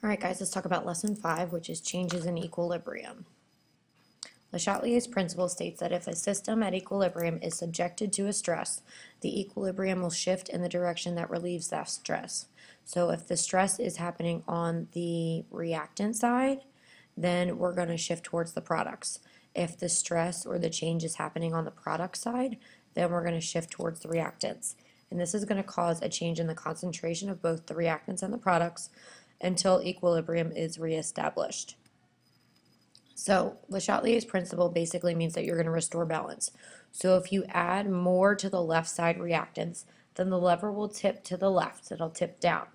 Alright guys, let's talk about lesson 5, which is changes in equilibrium. Le Chatelier's principle states that if a system at equilibrium is subjected to a stress, the equilibrium will shift in the direction that relieves that stress. So if the stress is happening on the reactant side, then we're going to shift towards the products. If the stress or the change is happening on the product side, then we're going to shift towards the reactants. And this is going to cause a change in the concentration of both the reactants and the products until equilibrium is reestablished. So Le Chatelier's principle basically means that you're going to restore balance. So if you add more to the left side reactants, then the lever will tip to the left. It'll tip down.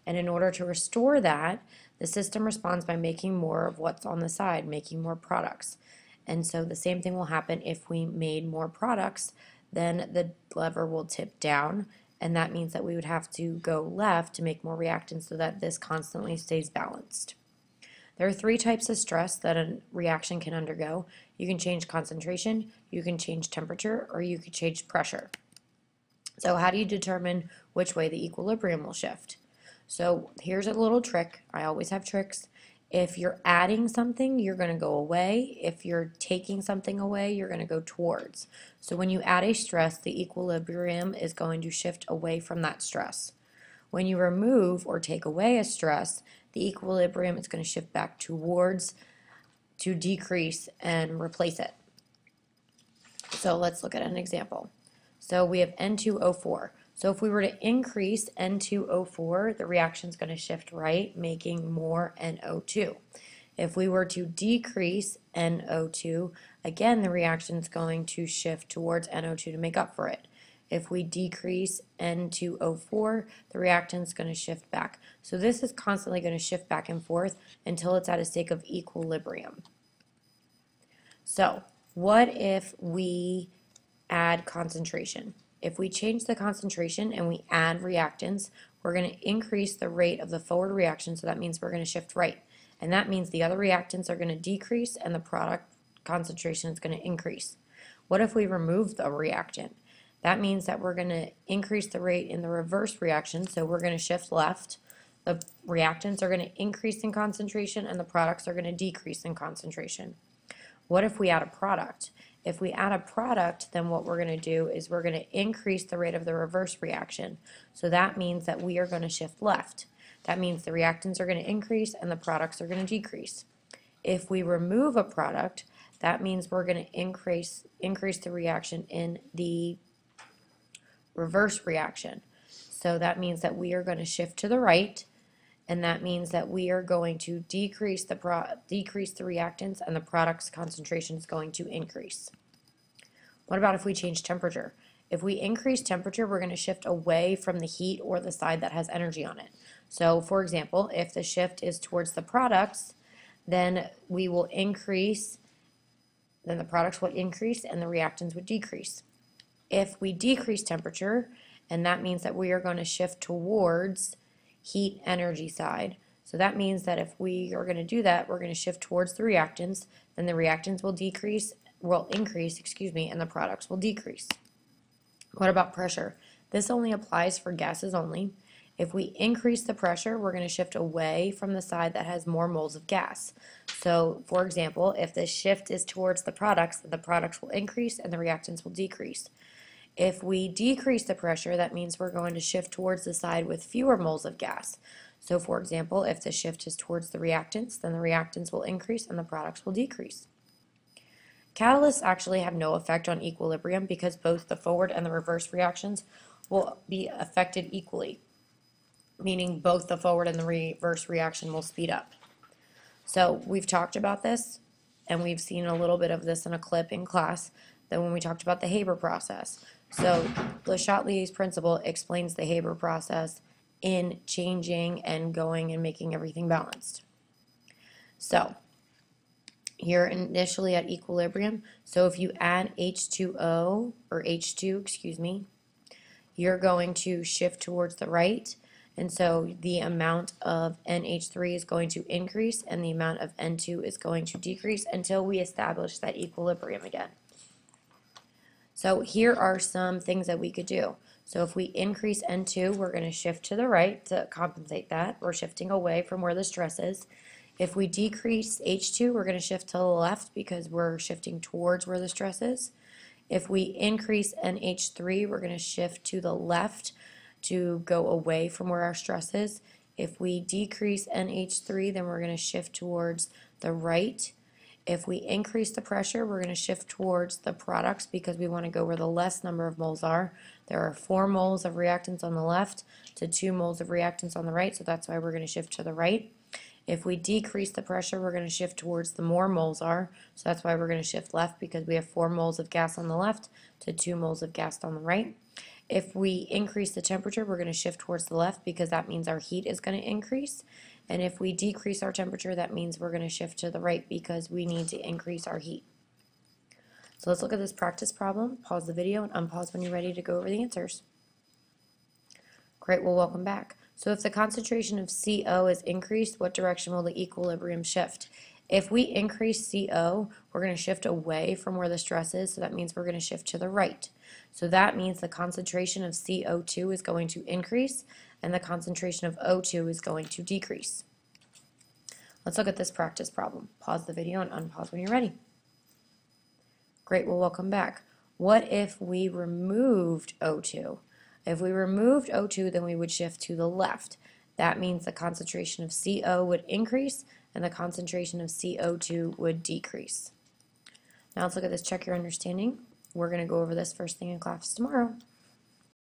And in order to restore that, the system responds by making more of what's on the side, making more products. And so the same thing will happen if we made more products, then the lever will tip down, and that means that we would have to go left to make more reactants so that this constantly stays balanced. There are 3 types of stress that a reaction can undergo. You can change concentration, you can change temperature, or you can change pressure. So how do you determine which way the equilibrium will shift? So here's a little trick. I always have tricks. If you're adding something, you're going to go away. If you're taking something away, you're going to go towards. So when you add a stress, the equilibrium is going to shift away from that stress. When you remove or take away a stress, the equilibrium is going to shift back towards to decrease and replace it. So let's look at an example. So we have N2O4. So if we were to increase N2O4, the reaction is going to shift right, making more NO2. If we were to decrease NO2, again, the reaction is going to shift towards NO2 to make up for it. If we decrease N2O4, the reactant is going to shift back. So this is constantly going to shift back and forth until it's at a state of equilibrium. So what if we add concentration? If we change the concentration and we add reactants, we're going to increase the rate of the forward reaction, so that means we're going to shift right. And that means the other reactants are going to decrease and the product concentration is going to increase. What if we remove the reactant? That means that we're going to increase the rate in the reverse reaction, so we're going to shift left. The reactants are going to increase in concentration and the products are going to decrease in concentration. What if we add a product? If we add a product, then what we're going to do is we're going to increase the rate of the reverse reaction. So that means that we are going to shift left. That means the reactants are going to increase and the products are going to decrease. If we remove a product, that means we're going to increase the reaction in the reverse reaction. So that means that we are going to shift to the right, and that means that we are going to decrease the reactants and the product's concentration is going to increase. What about if we change temperature? If we increase temperature, we're going to shift away from the heat or the side that has energy on it. So for example, if the shift is towards the products, then we will increase, then the products will increase and the reactants would decrease. If we decrease temperature, and that means that we are going to shift towards heat energy side. So that means that if we are going to do that, we're going to shift towards the reactants, then the reactants will increase, and the products will decrease. What about pressure? This only applies for gases only. If we increase the pressure, we're going to shift away from the side that has more moles of gas. So for example, if the shift is towards the products will increase and the reactants will decrease. If we decrease the pressure, that means we're going to shift towards the side with fewer moles of gas. So for example, if the shift is towards the reactants, then the reactants will increase and the products will decrease. Catalysts actually have no effect on equilibrium because both the forward and the reverse reactions will be affected equally, meaning both the forward and the reverse reaction will speed up. So we've talked about this, and we've seen a little bit of this in a clip in class that when we talked about the Haber process. So Le Chatelier's principle explains the Haber process in changing and going and making everything balanced. So here initially at equilibrium, so if you add H2O, or H2, you're going to shift towards the right, and so the amount of NH3 is going to increase and the amount of N2 is going to decrease until we establish that equilibrium again. So here are some things that we could do. So if we increase N2, we're going to shift to the right to compensate that. We're shifting away from where the stress is. If we decrease H2, we're going to shift to the left because we're shifting towards where the stress is. If we increase NH3, we're going to shift to the left to go away from where our stress is. If we decrease NH3, then we're going to shift towards the right. If we increase the pressure, we're going to shift towards the products because we want to go where the less number of moles are. There are 4 moles of reactants on the left to 2 moles of reactants on the right, so that's why we're going to shift to the right. If we decrease the pressure, we're going to shift towards the more moles are, so that's why we're going to shift left because we have 4 moles of gas on the left to 2 moles of gas on the right. If we increase the temperature, we're going to shift towards the left because that means our heat is going to increase. And if we decrease our temperature, that means we're going to shift to the right because we need to increase our heat. So let's look at this practice problem. Pause the video and unpause when you're ready to go over the answers. Great, well, welcome back. So if the concentration of CO is increased, what direction will the equilibrium shift? If we increase CO, we're going to shift away from where the stress is, so that means we're going to shift to the right. So that means the concentration of CO2 is going to increase, and the concentration of O2 is going to decrease. Let's look at this practice problem. Pause the video and unpause when you're ready. Great, well, welcome back. What if we removed O2? If we removed O2, then we would shift to the left. That means the concentration of CO would increase and the concentration of CO2 would decrease. Now let's look at this, check your understanding. We're going to go over this first thing in class tomorrow.